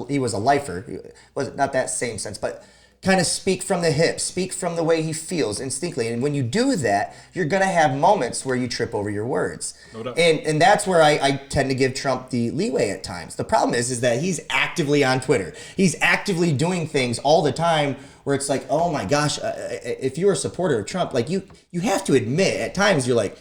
he was a lifer. It was not that same sense, but kind of speak from the hip, speak from the way he feels instinctively. And when you do that, you're going to have moments where you trip over your words. No doubt. And that's where I tend to give Trump the leeway at times. The problem is that he's actively on Twitter. He's actively doing things all the time where it's like, oh my gosh, if you're a supporter of Trump, like you have to admit at times you're like,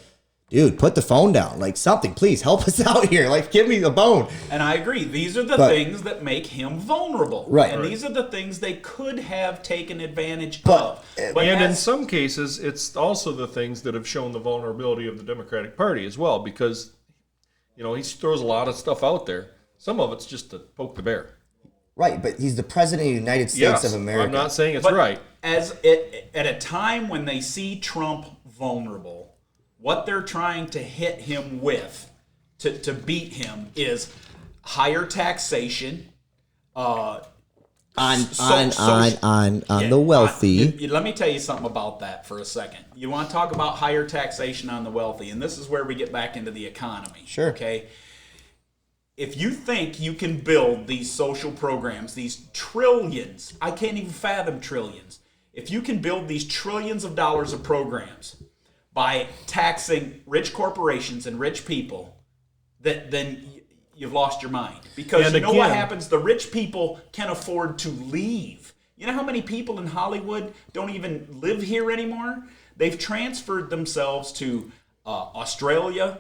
dude, put the phone down. Like something, please help us out here. Like give me the bone. And I agree. These are the things that make him vulnerable. Right. And these are the things they could have taken advantage of. But in some cases, it's also the things that have shown the vulnerability of the Democratic Party as well, because, he throws a lot of stuff out there. Some of it's just to poke the bear. Right, but he's the president of the United States of America. I'm not saying it's right. At a time when they see Trump vulnerable, what they're trying to hit him with to beat him is higher taxation. On the wealthy. Let me tell you something about that for a second. You want to talk about higher taxation on the wealthy, and this is where we get back into the economy. Sure. Okay. if you think you can build these social programs, these trillions, I can't even fathom trillions. If you can build these trillions of dollars of programs by taxing rich corporations and rich people, then you've lost your mind. Because And you know what again- happens? The rich people can afford to leave. You know how many people in Hollywood don't even live here anymore? They've transferred themselves to Australia.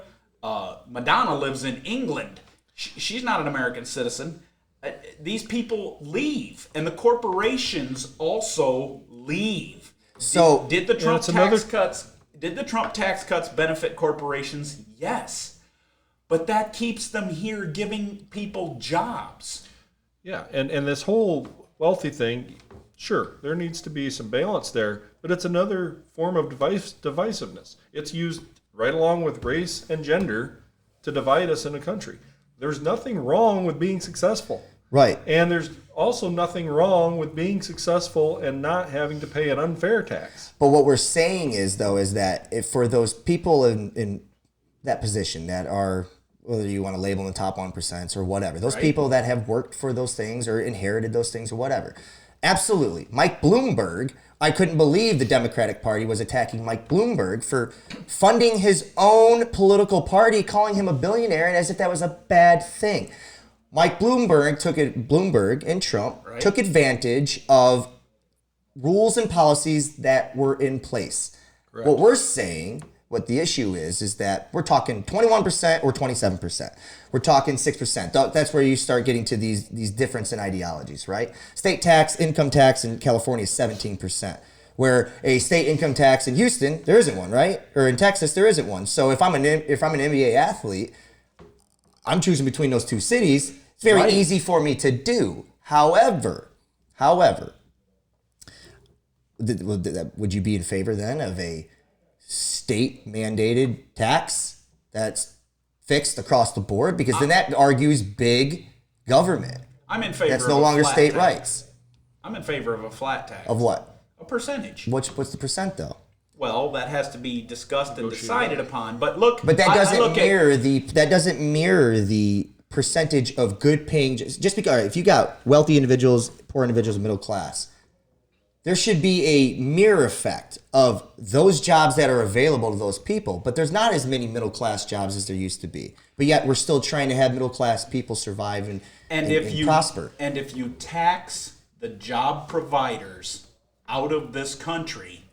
Madonna lives in England. She's not an American citizen. These people leave, and the corporations also leave. So did the Trump it's another- tax cuts? Did the Trump tax cuts benefit corporations? Yes, but that keeps them here, giving people jobs. Yeah, and this whole wealthy thing, sure, there needs to be some balance there, but it's another form of divisiveness. It's used right along with race and gender to divide us in a country. There's nothing wrong with being successful. right. And there's also nothing wrong with being successful and not having to pay an unfair tax. But what we're saying is, though, is that if for those people in that position that are, whether you want to label them the top 1% or whatever, those people that have worked for those things or inherited those things or whatever, absolutely. Mike Bloomberg, I couldn't believe the Democratic Party was attacking Mike Bloomberg for funding his own political party, calling him a billionaire, and as if that was a bad thing. Mike Bloomberg and Trump took advantage of rules and policies that were in place. Correct. What we're saying, what the issue is that we're talking 21% or 27%. We're talking 6%. That's where you start getting to these difference in ideologies, right? State tax, income tax in California is 17%. Where a state income tax in Houston, there isn't one, right? Or in Texas, there isn't one. So if I'm an NBA athlete, I'm choosing between those two cities. It's very Right. easy for me to do. However, would you be in favor then of a state mandated tax that's fixed across the board? Because then that argues big government. I'm in favor. That's of no a longer flat state tax. rights. I'm in favor of a flat tax. Of what? A percentage. What's the percent though? Well, that has to be discussed and decided upon. But look, But that I doesn't look at, mirror the percentage of good paying. Just because, all right, if you got wealthy individuals, poor individuals, middle class, there should be a mirror effect of those jobs that are available to those people. But there's not as many middle class jobs as there used to be. But yet we're still trying to have middle class people survive and if you prosper. And if you tax the job providers out of this country,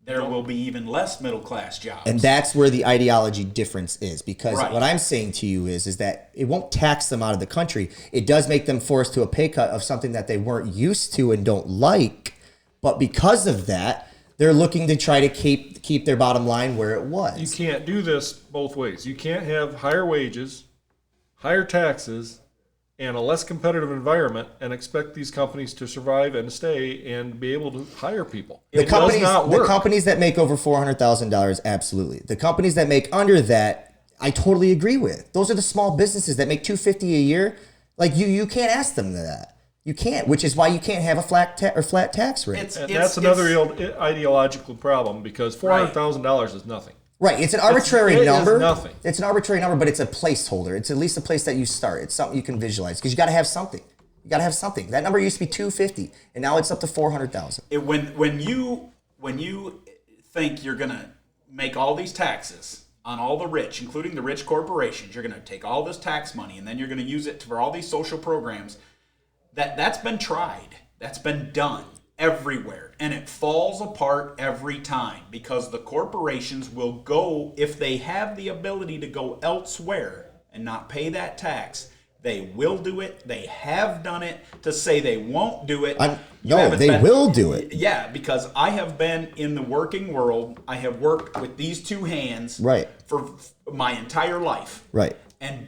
there will be even less middle class jobs. And that's where the ideology difference is, because Right. what I'm saying to you is that it won't tax them out of the country. It does make them forced to a pay cut of something that they weren't used to and don't like. But because of that, they're looking to try to keep their bottom line where it was. You can't do this both ways. You can't have higher wages, higher taxes, and a less competitive environment and expect these companies to survive and stay and be able to hire people. It does not work. The companies that make over $400,000, absolutely. The companies that make under that, I totally agree with. Those are the small businesses that make $250 a year. Like you can't ask them that. You can't, which is why you can't have a flat tax rate. And that's another ideological problem because $400,000 is nothing. Right, it's an arbitrary It is number. nothing. It's an arbitrary number, but it's a placeholder. It's at least a place that you start. It's something you can visualize because you got to have something. You got to have something. That number used to be 250, and now it's up to 400,000. When you think you're gonna make all these taxes on all the rich, including the rich corporations, you're gonna take all this tax money and then you're gonna use it for all these social programs. That's been tried. That's been done everywhere, and it falls apart every time because the corporations will go, if they have the ability to go elsewhere and not pay that tax, they will do it. They have done it. To say they won't do it, they will do it. Yeah, because I have been in the working world. I have worked with these two hands for my entire life. Right. And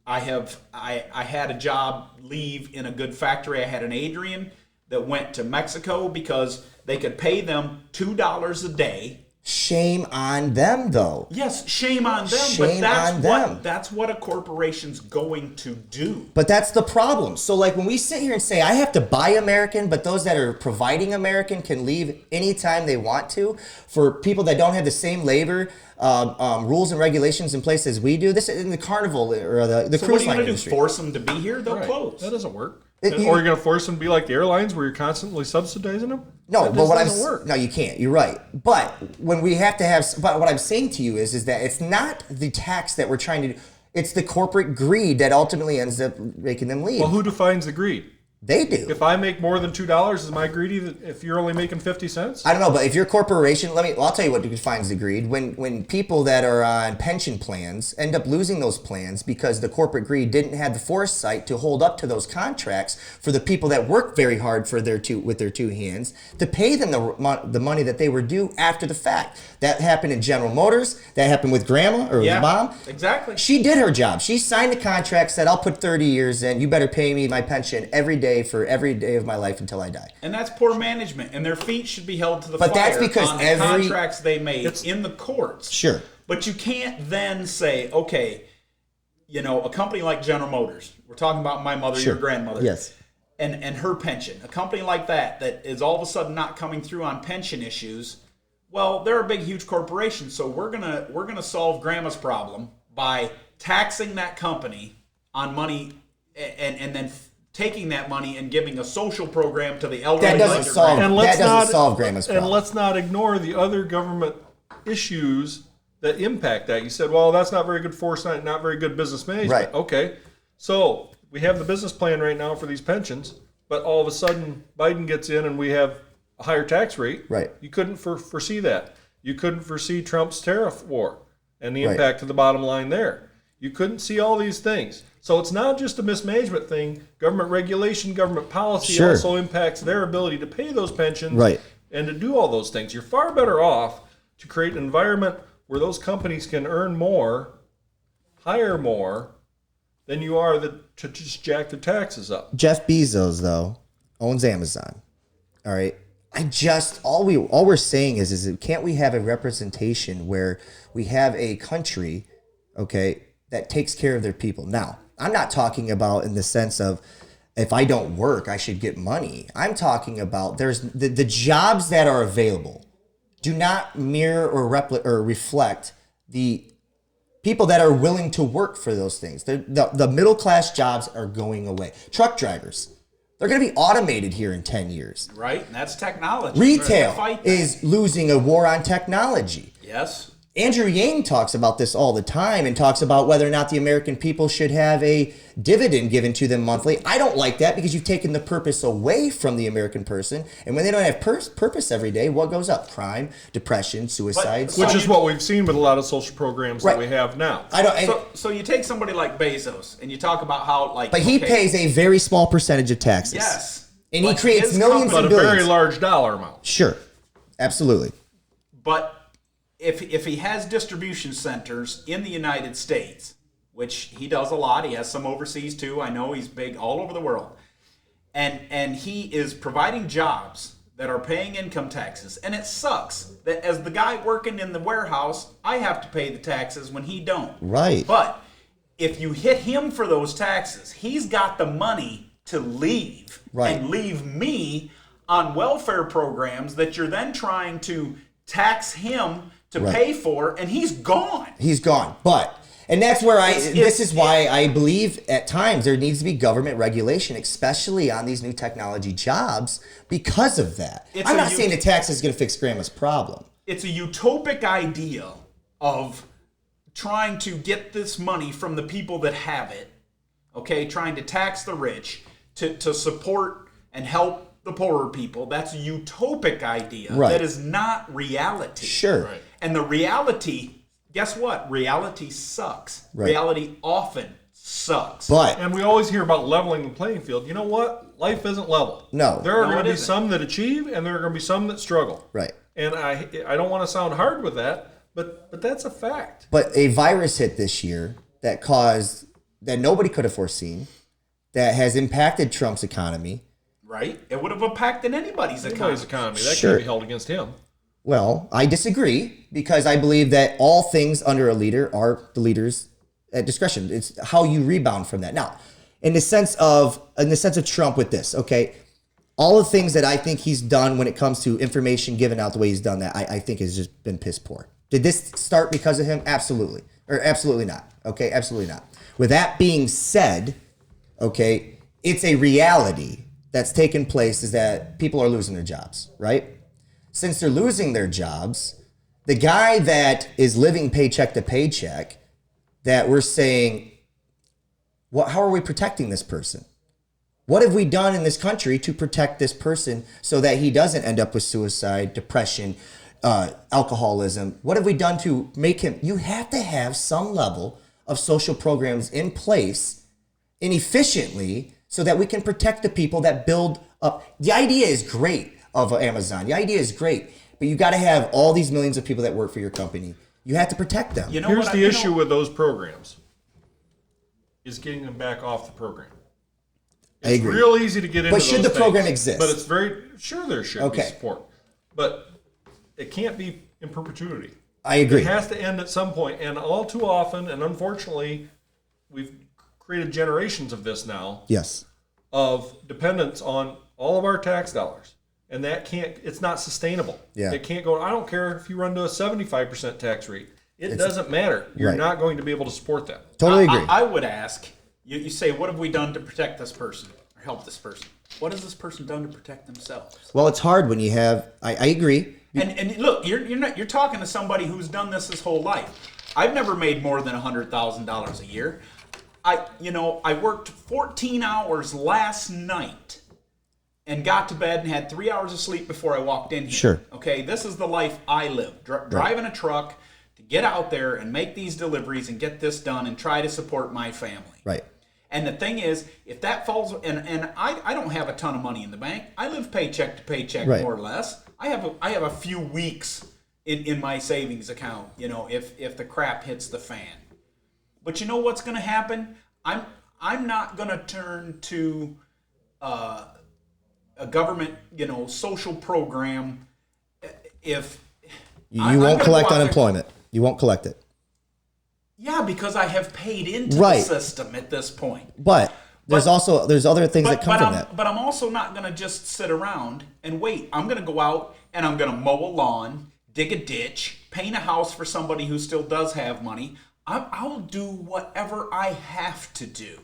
I had a job leave in a good factory. I had an Adrian that went to Mexico because they could pay them $2 a day Shame on them, though. Yes, shame on them, Shame on them. That's what a corporation's going to do. But that's the problem. So, like, when we sit here and say, I have to buy American, but those that are providing American can leave anytime they want to, for people that don't have the same labor rules and regulations in place as we do, this is in the carnival or the So what cruise are you line going to do? industry. Force them to be here? They'll Right. close. That doesn't work. Or You- you're going to force them to be like the airlines where you're constantly subsidizing them? No, That but what doesn't work. no, you can't. You're right. But when we have to have, but what I'm saying to you is that it's not the tax that we're trying to do. It's the corporate greed that ultimately ends up making them leave. Well, who defines the greed? They do. If I make more than $2, is my greedy if you're only making 50 cents? I don't know, but if your corporation, I'll tell you what defines the greed. When people that are on pension plans end up losing those plans because the corporate greed didn't have the foresight to hold up to those contracts for the people that work very hard with their two hands to pay them the money that they were due after the fact. That happened in General Motors. That happened with Grandma or with Mom. Exactly. She did her job. She signed the contract, said, "I'll put 30 years in. You better pay me my pension every day for every day of my life until I die." And that's poor management, and their feet should be held to the fire. But that's because on the every- contracts they made in the courts. Sure. But you can't then say, okay, a company like General Motors. We're talking about my mother, Sure. your grandmother. Yes. And her pension. A company like that is all of a sudden not coming through on pension issues. Well, they're a big, huge corporation, so we're gonna solve Grandma's problem by taxing that company on money, and then taking that money and giving a social program to the elderly. That doesn't solve. And That doesn't solve Grandma's And problem. let's not ignore the other government issues that impact that. You said, well, that's not very good foresight, not very good business management. Right. Okay. So we have the business plan right now for these pensions, but all of a sudden Biden gets in and we have a higher tax rate. Right. You couldn't foresee that. You couldn't foresee Trump's tariff war and the Right. impact to the bottom line there. You couldn't see all these things. So it's not just a mismanagement thing. Government regulation, government policy Sure. also impacts their ability to pay those pensions Right. and to do all those things. You're far better off to create an environment where those companies can earn more, hire more, than you are to just jack the taxes up. Jeff Bezos, though, owns Amazon. All right. All we're saying is can't we have a representation where we have a country, okay, that takes care of their people? Now, I'm not talking about in the sense of if I don't work, I should get money. I'm talking about there's the jobs that are available do not mirror or reflect the people that are willing to work for those things. The middle class jobs are going away. Truck drivers, they're going to be automated here in 10 years. Right, and that's technology. Retail Fight that. is losing a war on technology. Yes. Andrew Yang talks about this all the time and talks about whether or not the American people should have a dividend given to them monthly. I don't like that because you've taken the purpose away from the American person. And when they don't have purpose every day, what goes up? Crime, depression, suicide. So Which is you- what we've seen with a lot of social programs Right. that we have now. I don't. And, So you take somebody like Bezos and you talk about how but he okay, pays a very small percentage of taxes. Yes. And he But creates his millions But and a very billions. large dollar amount. Sure. Absolutely. But if he has distribution centers in the United States, which he does a lot, he has some overseas too. I know he's big all over the world, and he is providing jobs that are paying income taxes, and it sucks that as the guy working in the warehouse, I have to pay the taxes when he don't. Right. But if you hit him for those taxes, he's got the money to leave Right. and leave me on welfare programs that you're then trying to tax him to Right. pay for, and he's gone. He's gone. And that's where It's- this is why I believe at times there needs to be government regulation, especially on these new technology jobs, because of that. It's I'm a not u- saying the tax is going to fix Grandma's problem. It's a utopic idea of trying to get this money from the people that have it, okay, trying to tax the rich to support and help the poorer people. That's a utopic idea Right. that is not reality. Sure. Right. And the reality, guess what? Reality sucks. Right. Reality often sucks. But And we always hear about leveling the playing field. You know what? Life isn't level. No. There are No, going it to be isn't. some that achieve, and there are going to be some that struggle. right. And I don't want to sound hard with that, but that's a fact. But a virus hit this year that nobody could have foreseen, that has impacted Trump's economy. right? It would have impacted anybody's Anybody's economy. economy that Sure. can't be held against him. Well, I disagree because I believe that all things under a leader are the leader's at discretion. It's how you rebound from that. Now, in the sense of Trump with this, okay, all the things that I think he's done when it comes to information given out the way he's done that, I think has just been piss poor. Did this start because of him? Absolutely. Or absolutely not. Okay, absolutely not. With that being said, okay, it's a reality that's taken place is that people are losing their jobs, right? Since they're losing their jobs, the guy that is living paycheck to paycheck, that we're saying, how are we protecting this person? What have we done in this country to protect this person so that he doesn't end up with suicide, depression, alcoholism? What have we done to make him? You have to have some level of social programs in place and efficiently so that we can protect the people that build up. The idea is great of Amazon. The idea is great, but you got to have all these millions of people that work for your company. You have to protect them. You know Here's the issue with those programs is getting them back off the program. I agree. It's real easy to get into But should those the program things, exist? But it's very, sure there should be Okay. support. But it can't be in perpetuity. I agree. It has to end at some point. And all too often, and unfortunately, we've created generations of this now, Yes. of dependence on all of our tax dollars. And that it's not sustainable. Yeah. It can't go, I don't care if you run to a 75% tax rate. It doesn't matter. You're Right. not going to be able to support that. Totally agree. I would ask, you say, what have we done to protect this person or help this person? What has this person done to protect themselves? Well, it's hard when you have. I agree. And look, you're talking to somebody who's done this his whole life. I've never made more than $100,000 a year. I worked 14 hours last night and got to bed and had 3 hours of sleep before I walked in here. Sure. Okay, this is the life I live. Driving a truck to get out there and make these deliveries and get this done and try to support my family. Right. And the thing is, if that falls, and I don't have a ton of money in the bank. I live paycheck to paycheck, Right. more or less. I have a few weeks in my savings account, if the crap hits the fan. But you know what's going to happen? I'm not going to turn to a government, social program if You I'm won't gonna collect go out there- unemployment. You won't collect it. Yeah, because I have paid into Right. the system at this point. But there's other things that come from that. But I'm also not going to just sit around and wait. I'm going to go out and I'm going to mow a lawn, dig a ditch, paint a house for somebody who still does have money. I'll do whatever I have to do.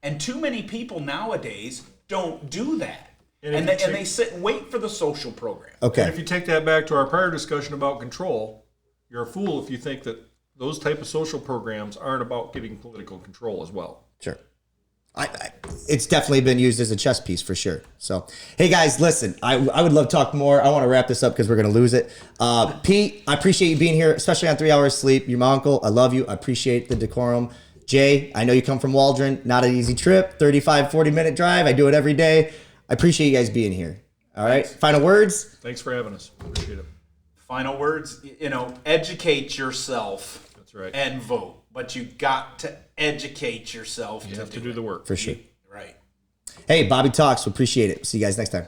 And too many people nowadays don't do that. And they sit and wait for the social program. Okay. And if you take that back to our prior discussion about control, you're a fool if you think that those type of social programs aren't about getting political control as well. Sure. It's definitely been used as a chess piece for sure. So, hey guys, listen, I would love to talk more. I want to wrap this up because we're going to lose it. Pete, I appreciate you being here, especially on 3 hours sleep. You're my uncle. I love you. I appreciate the decorum. Jay, I know you come from Waldron. Not an easy trip. 35, 40-minute drive. I do it every day. I appreciate you guys being here. All right. Thanks. Final words? Thanks for having us. Appreciate it. Final words, educate yourself. That's right. And vote. But you got to educate yourself. You have to do the work. For sure. Right. Hey, Bobby Talks. We appreciate it. See you guys next time.